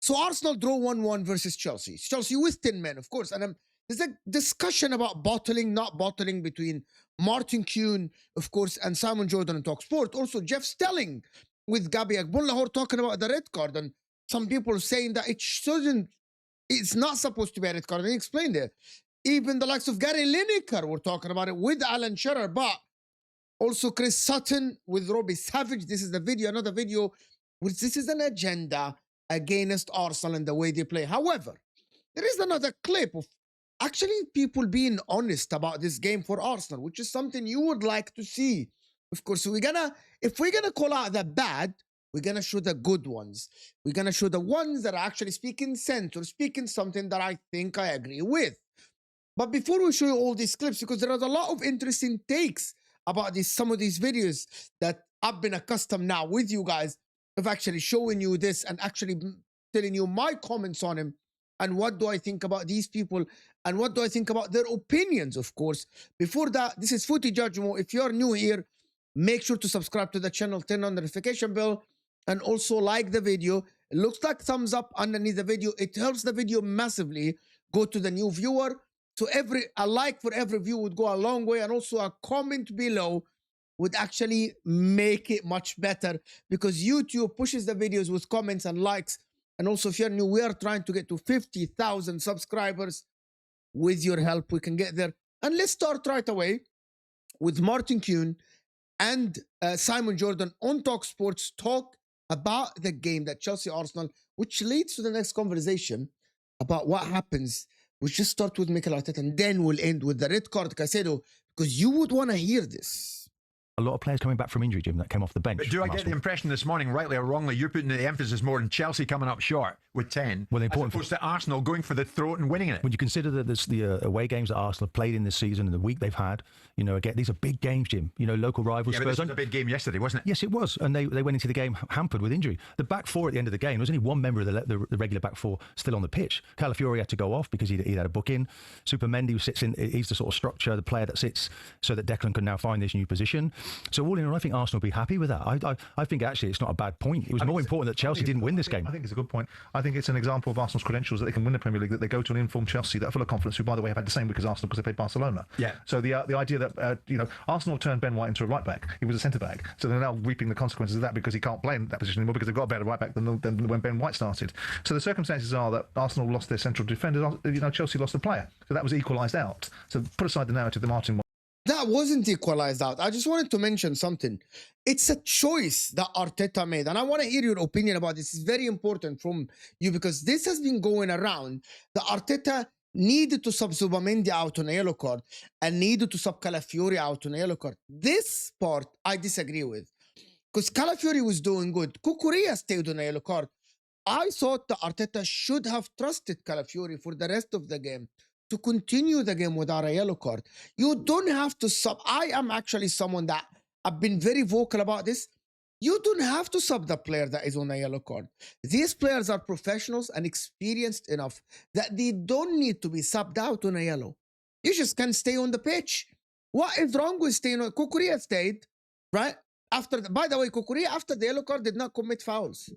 So Arsenal draw 1-1 versus Chelsea. Chelsea with 10 men, of course. And there's a discussion about bottling, not bottling between Martin Kuhn, of course, and Simon Jordan on Talksport. Also, Jeff Stelling with Gabi Agbonlahor talking about the red card. And some people saying that it's not supposed to be a red card. And he explained it. Even the likes of Gary Lineker were talking about it with Alan Shearer, but also Chris Sutton with Robbie Savage. This is the video, another video, which this is an agenda against Arsenal and the way they play. However, there is another clip of actually people being honest about this game for Arsenal, which is something you would like to see. Of course, if we're gonna call out the bad, we're gonna show the good ones. We're gonna show the ones that are actually speaking sense or speaking something that I think I agree with. But before we show you all these clips, because there are a lot of interesting takes about some of these videos that I've been accustomed now with you guys of actually showing you this and actually telling you my comments on him and what do I think about these people and what do I think about their opinions, of course. Before that, this is Footy Judgment. If you're new here, make sure to subscribe to the channel, turn on the notification bell, and also like the video. It looks like thumbs up underneath the video. It helps the video massively go to the new viewer. So a like for every view would go a long way, and also a comment below would actually make it much better because YouTube pushes the videos with comments and likes. And also, if you're new, we are trying to get to 50,000 subscribers. With your help, we can get there. And let's start right away with Martin Kuhn and Simon Jordan on Talksport's talk about the game, that Chelsea-Arsenal, which leads to the next conversation about what happens. We'll just start with Mikel Arteta and then we'll end with the red card, Caicedo, because you would want to hear this. A lot of players coming back from injury, Jim, that came off the bench. But do I get the impression this morning, rightly or wrongly, you're putting the emphasis more on Chelsea coming up short with 10, well, as opposed to Arsenal going for the throat and winning it? When you consider that the away games that Arsenal have played in this season and the week they've had, you know, again, these are big games, Jim. You know, local rivals. Yeah, but this was a big game yesterday, wasn't it? Yes, it was. And they went into the game hampered with injury. The back four at the end of the game, there was only one member of the regular back four still on the pitch. Calafiori had to go off because he had a book in. Supermendy, who sits in, he's the sort of structure, the player that sits so that Declan can now find this new position. So all in all, I think Arsenal will be happy with that. I think actually it's not a bad point. It was more important that Chelsea didn't win this game. I think it's a good point. I think it's an example of Arsenal's credentials that they can win the Premier League, that they go to an informed Chelsea that are full of confidence, who, by the way, have had the same week as Arsenal because they played Barcelona. Yeah. So the idea that, you know, Arsenal turned Ben White into a right back. He was a centre back. So they're now reaping the consequences of that because he can't play in that position anymore because they've got a better right back than when Ben White started. So the circumstances are that Arsenal lost their central defender, you know, Chelsea lost a player. So that was equalised out. So put aside the narrative that Martin That wasn't equalized out. I just wanted to mention something. It's a choice that Arteta made. And I want to hear your opinion about this. It's very important from you because this has been going around. The Arteta needed to sub Zubamendi out on a yellow card and needed to sub Calafiori out on a yellow card. This part I disagree with because Calafiori was doing good. Cucurella stayed on a yellow card. I thought the Arteta should have trusted Calafiori for the rest of the game to continue the game without a yellow card. You don't have to sub. I am actually someone that I've been very vocal about this. You don't have to sub the player that is on a yellow card. These players are professionals and experienced enough that they don't need to be subbed out on a yellow. You just can stay on the pitch. What is wrong with staying on? Cucurella stayed, right? By the way, Cucurella after the yellow card did not commit fouls,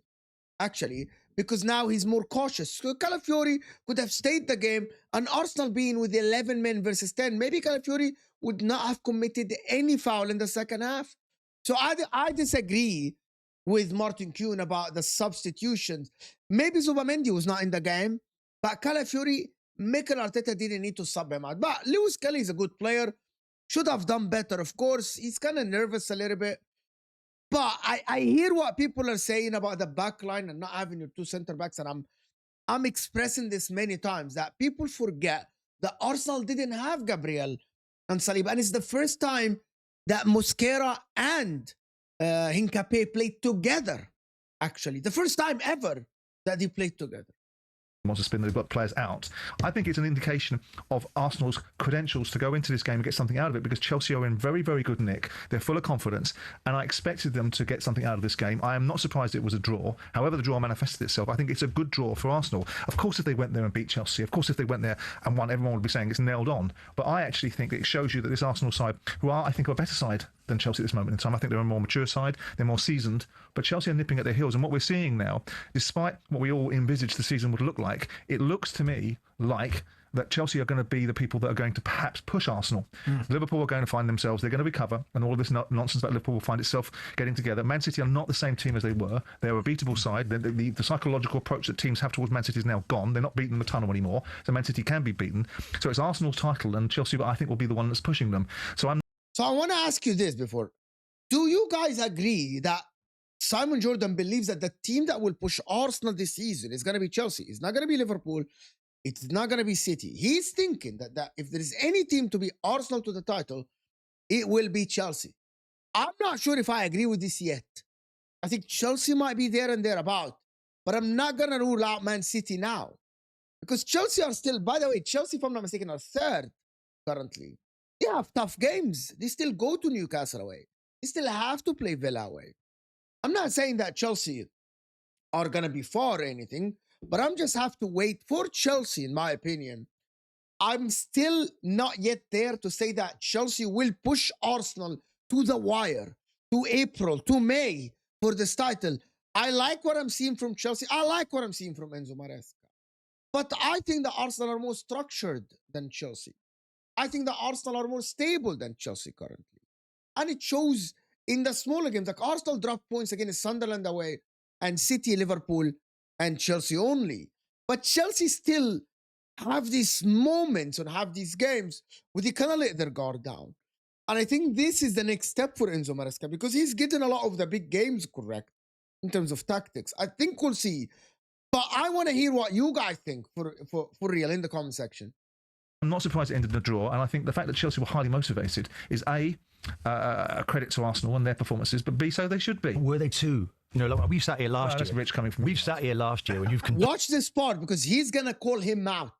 actually, because now he's more cautious. So Calafiori could have stayed the game, and Arsenal being with 11 men versus 10, maybe Calafiori would not have committed any foul in the second half. So I disagree with Martin Kuhn about the substitutions. Maybe Zubamendi was not in the game, but Calafiori, Mikel Arteta didn't need to sub him out. But Lewis Kelly is a good player. Should have done better, of course. He's kind of nervous a little bit. But I hear what people are saying about the back line and not having your two center backs, and I'm expressing this many times, that people forget that Arsenal didn't have Gabriel and Saliba, and it's the first time that Mosquera and Hincapié played together, actually. The first time ever that they played together. wants to spin, they've got players out. I think it's an indication of Arsenal's credentials to go into this game and get something out of it, because Chelsea are in very, very good nick. They're full of confidence, and I expected them to get something out of this game. I am not surprised it was a draw. However the draw manifested itself, I think it's a good draw for Arsenal. Of course, if they went there and beat Chelsea, of course, if they went there and won, everyone would be saying it's nailed on. But I actually think it shows you that this Arsenal side, who are, I think, a better side than Chelsea at this moment in time. I think they're a more mature side, they're more seasoned, but Chelsea are nipping at their heels. And what we're seeing now, despite what we all envisaged the season would look like, it looks to me like that Chelsea are going to be the people that are going to perhaps push Arsenal. Liverpool are going to find themselves, they're going to recover, and all of this nonsense about Liverpool will find itself getting together. Man City are not the same team as they were. They're a beatable side. The psychological approach that teams have towards Man City is now gone. They're not beaten in the tunnel anymore, so Man City can be beaten. So it's Arsenal's title, and Chelsea, I think, will be the one that's pushing them. So I want to ask you this before. Do you guys agree that Simon Jordan believes that the team that will push Arsenal this season is going to be Chelsea? It's not going to be Liverpool. It's not going to be City. He's thinking that if there is any team to be Arsenal to the title, it will be Chelsea. I'm not sure if I agree with this yet. I think Chelsea might be there and thereabout, but I'm not going to rule out Man City now. Because Chelsea are still, by the way, Chelsea, if I'm not mistaken, are third currently. They have tough games. They still go to Newcastle away. They still have to play Villa away. I'm not saying that Chelsea are going to be far or anything, but I'm just have to wait for Chelsea, in my opinion. I'm still not yet there to say that Chelsea will push Arsenal to the wire, to April, to May for this title. I like what I'm seeing from Chelsea. I like what I'm seeing from Enzo Maresca. But I think the Arsenal are more structured than Chelsea. I think the Arsenal are more stable than Chelsea currently. And it shows in the smaller games. Like Arsenal dropped points against Sunderland away and City, Liverpool, and Chelsea only. But Chelsea still have these moments and have these games where they kind of let their guard down. And I think this is the next step for Enzo Maresca because he's getting a lot of the big games correct in terms of tactics. I think we'll see. But I want to hear what you guys think for real in the comment section. I'm not surprised it ended in a draw, and I think the fact that Chelsea were highly motivated is A, a credit to Arsenal and their performances, but B, so they should be. Were they too? You know, like we sat here last year. That's rich coming from We've sat here last year, and you've watch this part because he's gonna call him out.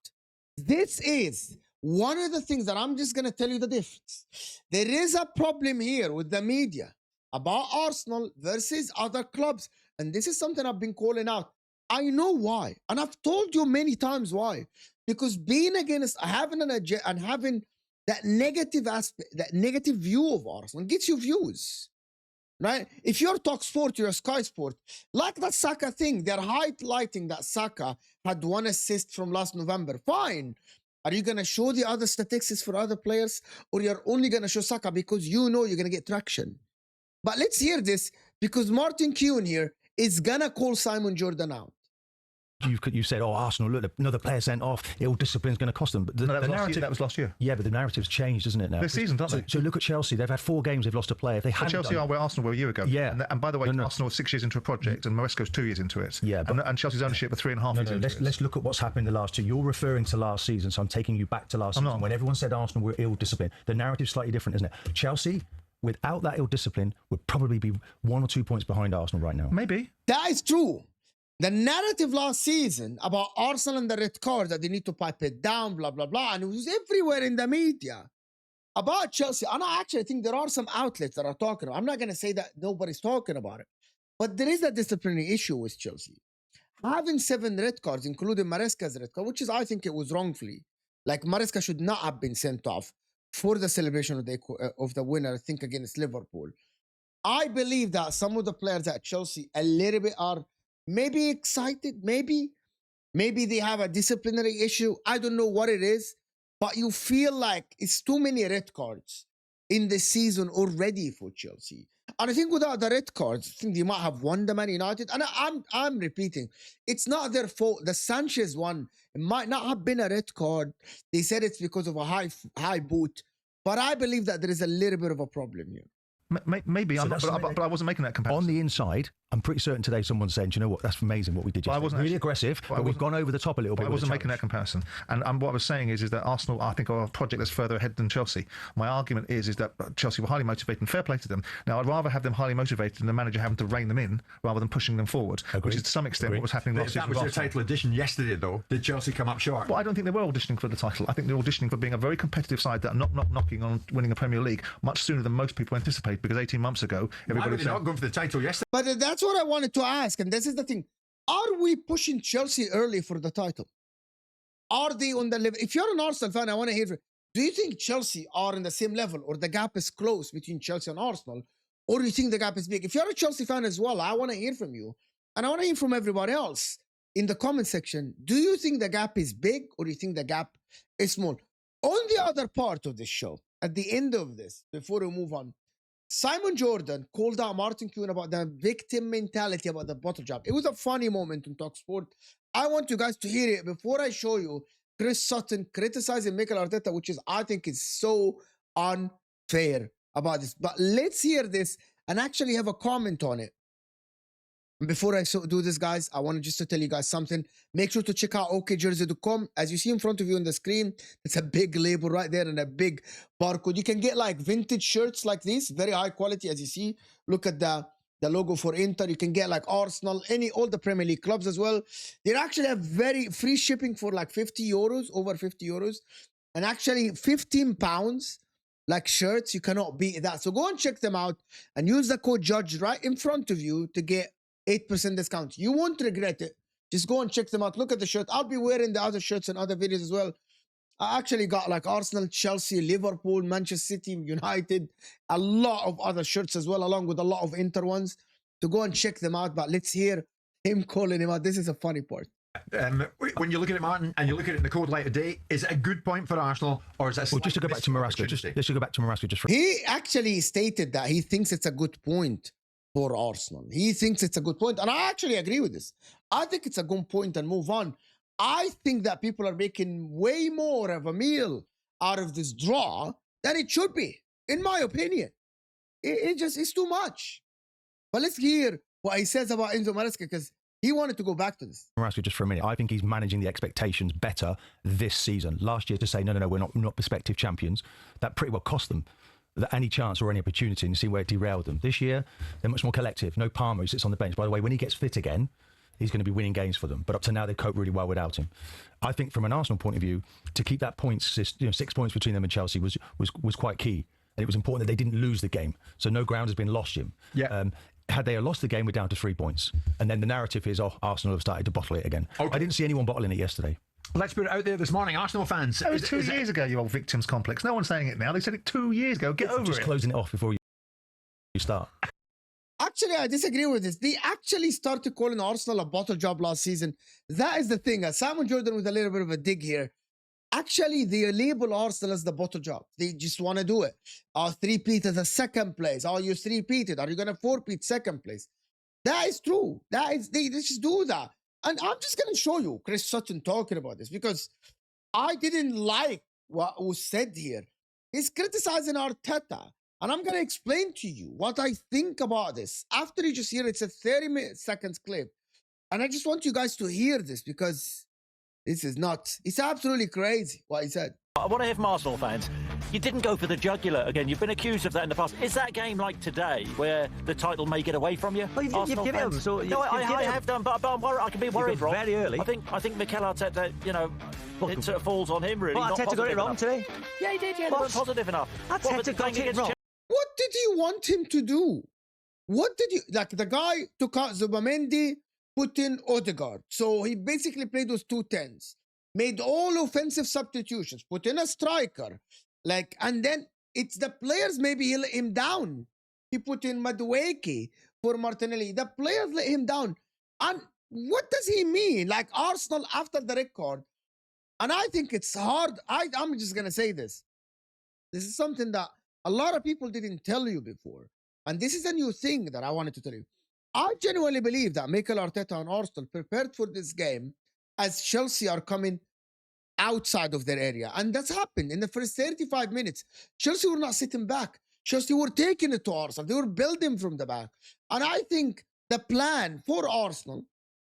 This is one of the things that I'm just gonna tell you the difference. There is a problem here with the media about Arsenal versus other clubs, and this is something I've been calling out. I know why, and I've told you many times why. Because being against having an agenda and having that negative aspect, that negative view of Arsenal gets you views, right? If you're Talksport, you're a Sky Sport, like that Saka thing, they're highlighting that Saka had 1 assist from last November. Fine. Are you going to show the other statistics for other players, or you're only going to show Saka because you know you're going to get traction? But let's hear this because Martin Keown here is going to call Simon Jordan out. You said, oh, Arsenal, look, another player sent off, ill discipline is going to cost them. But the narrative, that was last year. Yeah, but the narrative's changed, isn't it now? This season, don't they? So look at Chelsea. They've had 4 games, they've lost a player. If they hadn't Chelsea are where Arsenal were a year ago. Yeah. And by the way, Arsenal are 6 years into a project and Maresca's 2 years into it. Yeah. And Chelsea's ownership are 3.5 years into it. Let's look at what's happened the last 2. You're referring to last season, so I'm taking you back to last season when everyone said Arsenal were ill disciplined. The narrative's slightly different, isn't it? Chelsea, without that ill discipline, would probably be 1 or 2 points behind Arsenal right now. Maybe. That is true. The narrative last season about Arsenal and the red card, that they need to pipe it down, blah, blah, blah, and it was everywhere in the media. About Chelsea, and I actually think there are some outlets that are talking about it. I'm not going to say that nobody's talking about it, but there is a disciplinary issue with Chelsea. Having 7 red cards, including Maresca's red card, which is, I think it was wrongfully. Like, Maresca should not have been sent off for the celebration of the winner, I think, against Liverpool. I believe that some of the players at Chelsea a little bit are maybe excited, maybe they have a disciplinary issue. I don't know what it is, but you feel like it's too many red cards in the season already for Chelsea. And I think without the red cards, I think they might have won the Man United. And I'm repeating, it's not their fault. The Sanchez one, it might not have been a red card. They said it's because of a high boot. But I believe that there is a little bit of a problem here. Maybe, so but I wasn't making that comparison. On the inside, I'm pretty certain today someone's saying, do you know what, that's amazing what we did yesterday. Wasn't really aggressive, but we've gone over the top a little bit. I wasn't making that comparison. And what I was saying is that Arsenal, I think, are a project that's further ahead than Chelsea. My argument is that Chelsea were highly motivated, and fair play to them. Now, I'd rather have them highly motivated than the manager having to rein them in rather than pushing them forward, which is to some extent what was happening last season. That was their title edition yesterday, though. Did Chelsea come up short? Well, I don't think they were auditioning for the title. I think they're auditioning for being a very competitive side that are not knocking on winning a Premier League much sooner than most people anticipate, because 18 months ago, everybody was not going for the title yesterday. But that's what I wanted to ask, and this is the thing. Are we pushing Chelsea early for the title? Are they on the level? If you're an Arsenal fan, I want to hear, do you think Chelsea are in the same level, or the gap is close between Chelsea and Arsenal, or do you think the gap is big? If you're a Chelsea fan as well, I want to hear from you, and I want to hear from everybody else in the comment section. Do you think the gap is big, or do you think the gap is small? On the other part of this show, at the end of this, before we move on, Simon Jordan called out Martin Keown about the victim mentality about the bottle job. It was a funny moment in Talksport. I want you guys to hear it before I show you Chris Sutton criticizing Mikel Arteta, which is, I think, is so unfair about this. But let's hear this and actually have a comment on it. Before I do this, guys, I want just to tell you guys something. Make sure to check out okjersey.com. As you see in front of you on the screen, it's a big label right there and a big barcode. You can get like vintage shirts like this, very high quality, as you see. Look at the logo for Inter. You can get like Arsenal, all the Premier League clubs as well. They actually have very free shipping for like 50 euros, over 50 euros. And actually 15 pounds, like shirts, you cannot beat that. So go and check them out and use the code JUDGE right in front of you to get 8% discount. You won't regret it. Just go and check them out. Look at the shirt. I'll be wearing the other shirts and other videos as well. I actually got like Arsenal, Chelsea, Liverpool, Manchester City, United, a lot of other shirts as well, along with a lot of Inter ones. To go and check them out. But let's hear him calling him out. This is a funny part. When you look at it, Martin, and you look at it in the cold light of day, is it a good point for Arsenal, or is it? Well, just to go back to Marasco, let's go back to Marasco. Just for he actually stated that he thinks it's a good point for Arsenal. He thinks it's a good point, and I actually agree with this. I think it's a good point and move on. I think that people are making way more of a meal out of this draw than it should be, in my opinion. It's too much. But let's hear what he says about Enzo Maresca, because he wanted to go back to this. Marasco, just for a minute, I think he's managing the expectations better this season. Last year, to say, no, we're not prospective champions, that pretty well cost them any chance or any opportunity, and see where it derailed them. This year, they're much more collective. No Palmer, who sits on the bench. By the way, when he gets fit again, he's going to be winning games for them. But up to now, they've coped really well without him. I think from an Arsenal point of view, to keep that 6 points between them and Chelsea was quite key. And it was important that they didn't lose the game. So no ground has been lost, Jim. Yeah. Had they lost the game, we're down to 3 points. And then the narrative is, Arsenal have started to bottle it again. Okay. I didn't see anyone bottling it yesterday. Let's put it out there this morning, Arsenal fans. That was 2 years ago, you old victims complex. No one's saying it now. They said it 2 years ago. Get over it. Just closing it off before you start. Actually, I disagree with this. They actually started calling Arsenal a bottle job last season. That is the thing. Simon Jordan with a little bit of a dig here. Actually, they label Arsenal as the bottle job. They just want to do it. 3-peat as a second place. You 3-peated. Are you going to 4-peat second place? That is true. They just do that. And I'm just going to show you Chris Sutton talking about this, because I didn't like what was said here. He's criticizing Arteta. And I'm going to explain to you what I think about this. After you just hear it, it's a 30-second clip. And I just want you guys to hear this, because this is nuts. It's absolutely crazy what he said. I want to hear from Arsenal fans. You didn't go for the jugular again. You've been accused of that in the past. Is that game like today, where the title may get away from you? Well, you've given them. So no, I have done, but I'm worried. I can be worried, Rob. Very early. I think Mikel Arteta, it sort of falls on him, really. Well, Arteta got it wrong today. Yeah, he did. Yeah, they weren't positive enough. Arteta got it wrong. What did you want him to do? What did you... Like, the guy took out Zubamendi, put in Odegaard. So he basically played with 2 10s. Made all offensive substitutions. Put in a striker. And then it's the players maybe let him down. He put in Madueke for Martinelli. The players let him down. And what does he mean? Like, Arsenal after the record. And I think it's hard. I'm just going to say this. This is something that a lot of people didn't tell you before. And this is a new thing that I wanted to tell you. I genuinely believe that Mikel Arteta and Arsenal prepared for this game as Chelsea are coming outside of their area. And that's happened in the first 35 minutes. Chelsea were not sitting back. Chelsea were taking it to Arsenal. They were building from the back. And I think the plan for Arsenal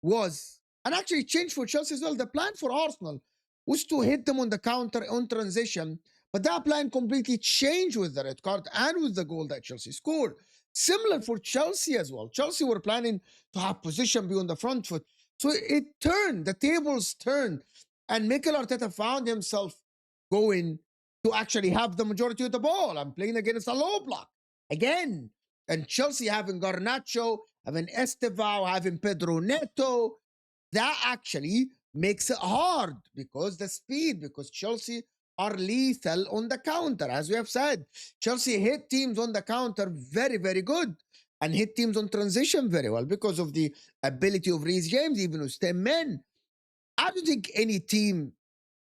was, and actually changed for Chelsea as well, the plan for Arsenal was to hit them on the counter, on transition. But that plan completely changed with the red card and with the goal that Chelsea scored. Similar for Chelsea as well. Chelsea were planning to have position, be on the front foot. So it turned, the tables turned. And Mikel Arteta found himself going to actually have the majority of the ball and playing against a low block again. And Chelsea having Garnacho, having Estevao, having Pedro Neto. That actually makes it hard because the speed, because Chelsea are lethal on the counter. As we have said, Chelsea hit teams on the counter very, very good and hit teams on transition very well because of the ability of Reece James, even with 10 men. I don't think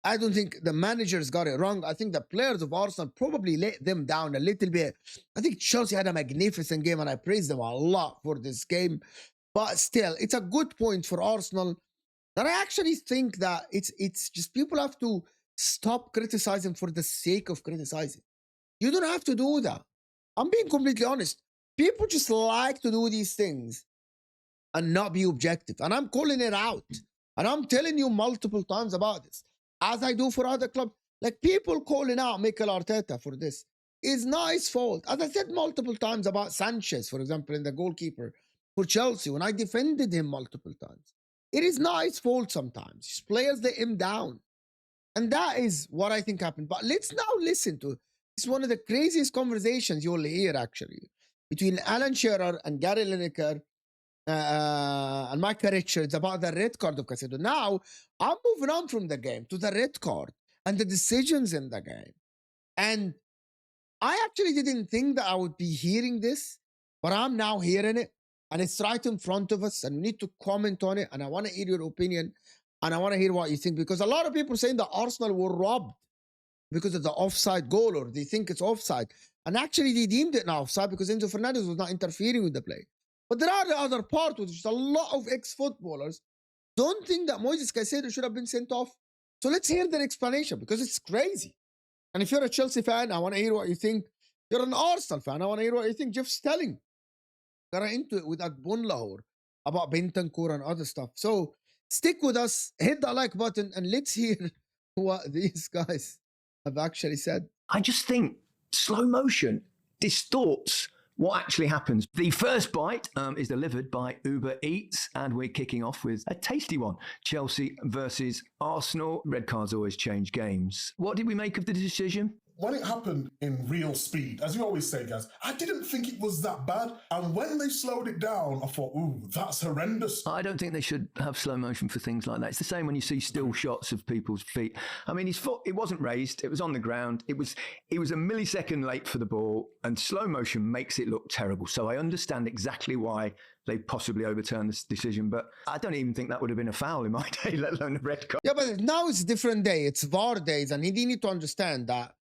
I don't think the managers got it wrong. I think the players of Arsenal probably let them down a little bit. I think Chelsea had a magnificent game and I praise them a lot for this game. But still, it's a good point for Arsenal that I actually think that it's just people have to stop criticizing for the sake of criticizing. You don't have to do that. I'm being completely honest. People just like to do these things and not be objective. And I'm calling it out. And I'm telling you multiple times about this, as I do for other clubs. Like people calling out Mikel Arteta for this is not his fault. As I said multiple times about Sanchez, for example, in the goalkeeper for Chelsea, when I defended him multiple times. It is not his fault sometimes. His players let him down. And that is what I think happened. But let's now listen to, it's one of the craziest conversations you'll hear, actually, between Alan Shearer and Gary Lineker and Micah Richards about the red card of Caicedo. Now, I'm moving on from the game to the red card and the decisions in the game. And I actually didn't think that I would be hearing this, but I'm now hearing it. And it's right in front of us, and we need to comment on it. And I want to hear your opinion, and I want to hear what you think, because a lot of people saying that Arsenal were robbed because of the offside goal, or they think it's offside. And actually, they deemed it not offside because Enzo Fernandez was not interfering with the play. But there are the other part, which is a lot of ex-footballers don't think that Moises Caicedo should have been sent off. So let's hear their explanation, because it's crazy. And if you're a Chelsea fan, I want to hear what you think. If you're an Arsenal fan, I want to hear what you think. Jeff Stelling got into it with Agbonlahor about Bentancur and other stuff. So stick with us, hit that like button, and let's hear what these guys have actually said. I just think slow motion distorts what actually happens. The first bite is delivered by Uber Eats, and we're kicking off with a tasty one. Chelsea versus Arsenal. Red cards always change games. What did we make of the decision? When it happened in real speed, as you always say, guys, I didn't think it was that bad. And when they slowed it down, I thought, ooh, that's horrendous. I don't think they should have slow motion for things like that. It's the same when you see still shots of people's feet. I mean, his foot, it wasn't raised. It was on the ground. It was a millisecond late for the ball, and slow motion makes it look terrible. So I understand exactly why they possibly overturned this decision, but I don't even think that would have been a foul in my day, let alone a red card. Yeah, but now it's a different day. It's VAR days, and he need to understand that.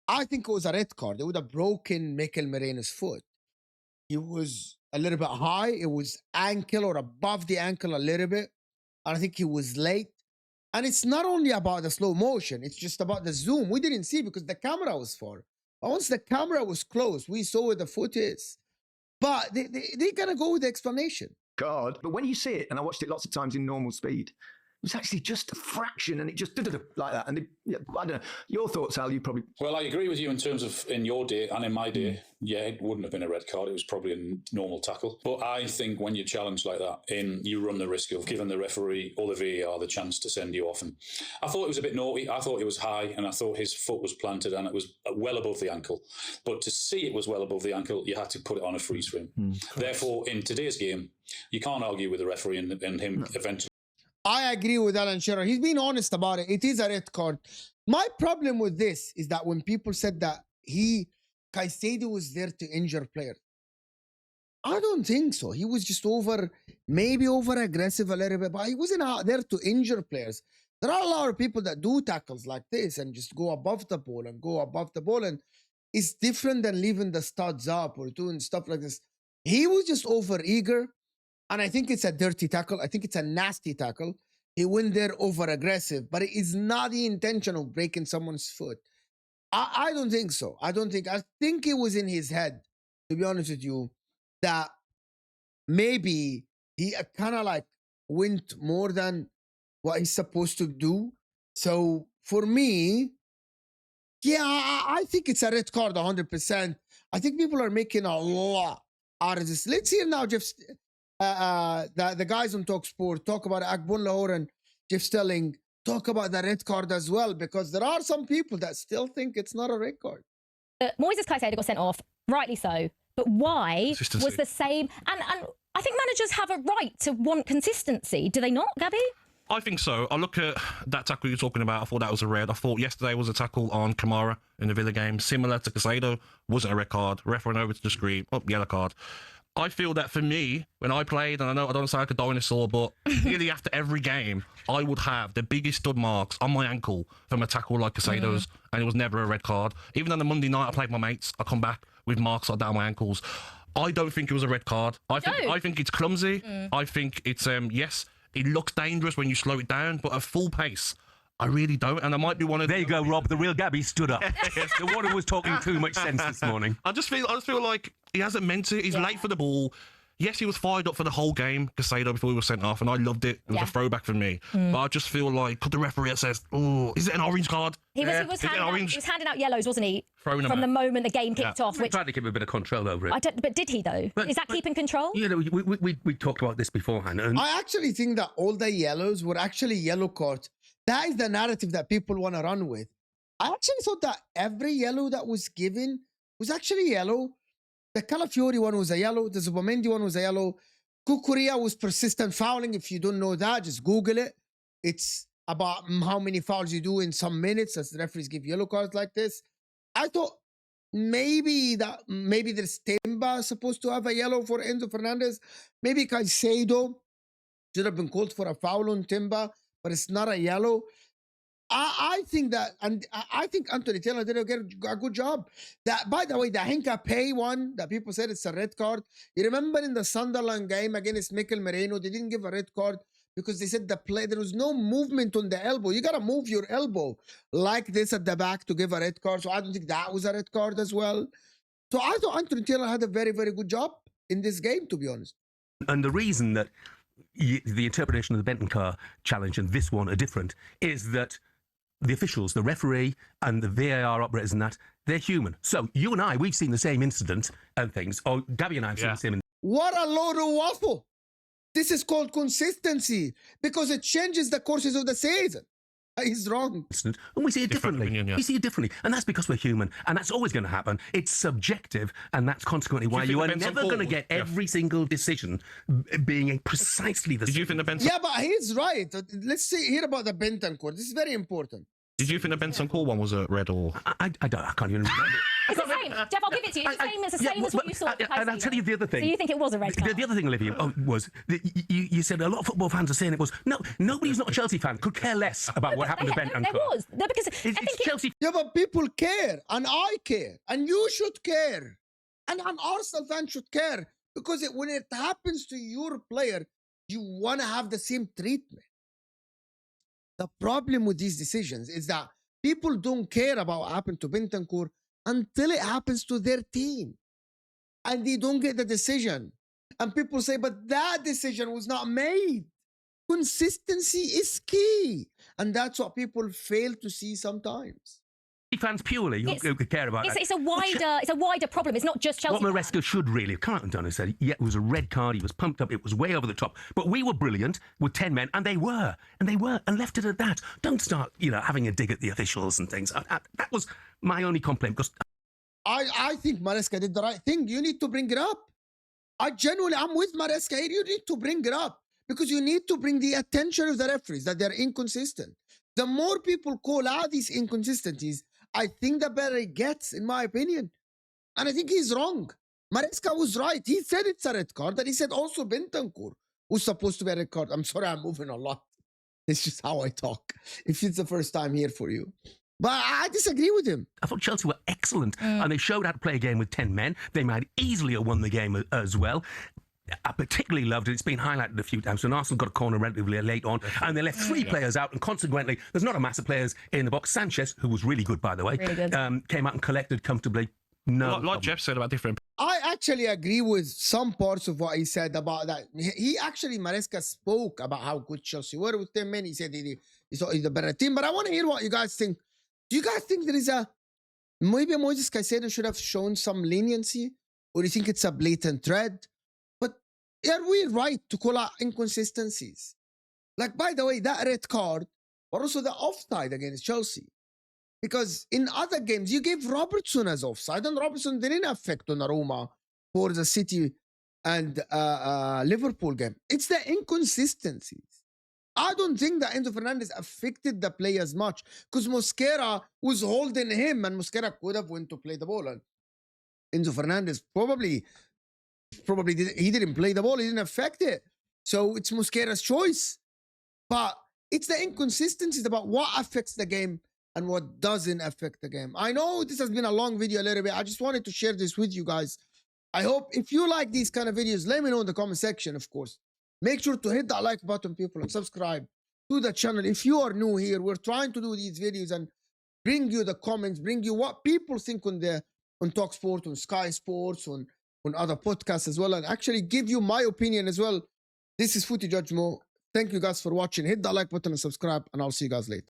I think it was a red card. It would have broken Mikel Merino's foot. He was a little bit high. It was ankle or above the ankle a little bit. And I think he was late. And it's not only about the slow motion. It's just about the zoom. We didn't see because the camera was far. But once the camera was close, we saw where the foot is. But they're going to go with the explanation. God. But when you see it, and I watched it lots of times in normal speed, it was actually just a fraction, and it just like that. And I don't know. Your thoughts, Al? You probably. Well, I agree with you in terms of in your day and in my day. Yeah, it wouldn't have been a red card. It was probably a normal tackle. But I think when you challenge like that, you run the risk of giving the referee or the VAR the chance to send you off. And I thought it was a bit naughty. I thought it was high, and I thought his foot was planted, and it was well above the ankle. But to see it was well above the ankle, you had to put it on a free swing. Therefore, in today's game, you can't argue with the referee and him eventually. I agree with Alan Shearer. He's been honest about it. It is a red card. My problem with this is that when people said that Caicedo was there to injure players, I don't think so. He was just maybe over aggressive a little bit, but he wasn't out there to injure players. There are a lot of people that do tackles like this and just go above the ball, and it's different than leaving the studs up or doing stuff like this. He was just over eager. And I think it's a dirty tackle. I think it's a nasty tackle. He went there over aggressive, but it is not the intention of breaking someone's foot. I don't think so. I think it was in his head, to be honest with you, that maybe he kind of like went more than what he's supposed to do. So for me, yeah, I think it's a red card 100%. I think people are making a lot out of this. Let's hear now, Jeff. The guys on Talksport talk about Agbonlahor and Jeff Stelling talk about the red card as well, because there are some people that still think it's not a red card. Moises Caicedo got sent off, rightly so. But why was the same? And I think managers have a right to want consistency, do they not, Gabby? I think so. I look at that tackle you're talking about. I thought that was a red. I thought yesterday was a tackle on Kamara in the Villa game, similar to Caicedo. Wasn't a red card. Ref went over to the screen. Oh, yellow card. I feel that for me, when I played, and I know I don't sound like a dinosaur, but nearly after every game, I would have the biggest stud marks on my ankle from a tackle like Caicedo's, and it was never a red card. Even on the Monday night I played with my mates, I come back with marks like that on my ankles. I don't think it was a red card. I think it's clumsy. I think it's, yes, it looks dangerous when you slow it down, but at full pace, I really don't, and I might be one of. There you go, Rob. The real Gabby stood up. The one who was talking too much sense this morning. I just feel like he hasn't meant it. He's late for the ball. Yes, he was fired up for the whole game, Caicedo, before he was sent off, and I loved it. It was a throwback for me. But I just feel like, could the referee says, "Oh, is it an orange card?" He was handing out yellows, wasn't he? From the moment the game kicked off. Which tried to keep a bit of control over it. But did he though? Is that keeping control? You know, we talked about this beforehand. And I actually think that all the yellows were actually yellow cards. That is the narrative that people want to run with. I actually thought that every yellow that was given was actually yellow. The Calafiori one was a yellow. The Zubamendi one was a yellow. Kukurea was persistent fouling. If you don't know that, just Google it. It's about how many fouls you do in some minutes as the referees give yellow cards like this. I thought maybe there's Timba supposed to have a yellow for Enzo Fernandez. Maybe Caicedo should have been called for a foul on Timba, but it's not a yellow. I think that, and I think Anthony Taylor did a good job. That, by the way, the Henka Pay one that people said it's a red card. You remember in the Sunderland game against Mikel Merino, they didn't give a red card because they said there was no movement on the elbow. You got to move your elbow like this at the back to give a red card. So I don't think that was a red card as well. So I thought Anthony Taylor had a very, very good job in this game, to be honest. And the reason that the interpretation of the Bentancur challenge and this one are different is that the officials, the referee and the VAR operators and that, they're human. So you and I, we've seen the same incident and things. Or Gabby and I have seen the same. What a load of waffle. This is called consistency because it changes the courses of the season. He's wrong. And we see it differently. We see it differently. And that's because we're human. And that's always going to happen. It's subjective. And that's consequently why you are never going to get every single decision being precisely the same. Did you think the Benson? Yeah, but he's right. Let's hear about the Bentancur. This is very important. Did you think the Benson call one was a red or? I can't even remember. It's the same. Jeff, I'll give it to you. It's the same as what you saw. And I'll tell you the other thing. So you think it was a red card? The other thing, Olivia, was that you said a lot of football fans are saying it was. No, nobody who's not a Chelsea fan could care less about what happened to Bentancur. There was. No, because I think Chelsea. Yeah, but people care. And I care. And you should care. And an Arsenal fan should care. Because when it happens to your player, you want to have the same treatment. The problem with these decisions is that people don't care about what happened to Bentancur until it happens to their team. And they don't get the decision. And people say, but that decision was not made. Consistency is key. And that's what people fail to see sometimes. Fans purely who care about that. It's a wider problem. It's not just Chelsea. What Maresca should really have come out and done is said, yeah, it was a red card. He was pumped up. It was way over the top. But we were brilliant with 10 men, and they were, and left it at that. Don't start, having a dig at the officials and things. That was my only complaint. Because I think Maresca did the right thing. You need to bring it up. I'm with Maresca here. You need to bring it up because you need to bring the attention of the referees that they're inconsistent. The more people call out these inconsistencies, I think the better it gets, in my opinion. And I think he's wrong. Maresca was right. He said it's a red card, and he said also Bentancur was supposed to be a red card. I'm sorry, I'm moving a lot. It's just how I talk. If it's the first time here for you. But I disagree with him. I thought Chelsea were excellent, and they showed how to play a game with 10 men. They might easily have won the game as well. I particularly loved it. It's been highlighted a few times. When Arsenal got a corner relatively late on, and they left 3 players out, and consequently, there's not a mass of players in the box. Sanchez, who was really good, by the way, came out and collected comfortably. Like Jeff said about different. I actually agree with some parts of what he said about that. He actually, Maresca spoke about how good Chelsea were with 10 men. He said he's the better team. But I want to hear what you guys think. Do you guys think there is maybe Moises Caicedo should have shown some leniency? Or do you think it's a blatant red? Are we right to call out inconsistencies? Like, by the way, that red card, but also the offside against Chelsea. Because in other games, you gave Robertson as offside, and Robertson didn't affect Donnarumma for the City and Liverpool game. It's the inconsistencies. I don't think that Enzo Fernandez affected the play as much because Mosquera was holding him and Mosquera could have went to play the ball. And Enzo Fernandez probably he didn't play the ball. He didn't affect it. So it's Mosquera's choice. But it's the inconsistencies about what affects the game and what doesn't affect the game. I know this has been a long video a little bit. I just wanted to share this with you guys. I hope if you like these kind of videos, let me know in the comment section, of course. Make sure to hit that like button, people, and subscribe to the channel. If you are new here, we're trying to do these videos and bring you the comments, bring you what people think on Talksport, on Sky Sports, on other podcasts as well, and actually give you my opinion as well. This is Footy Judge Mo. Thank you guys for watching. Hit that like button and subscribe, and I'll see you guys later.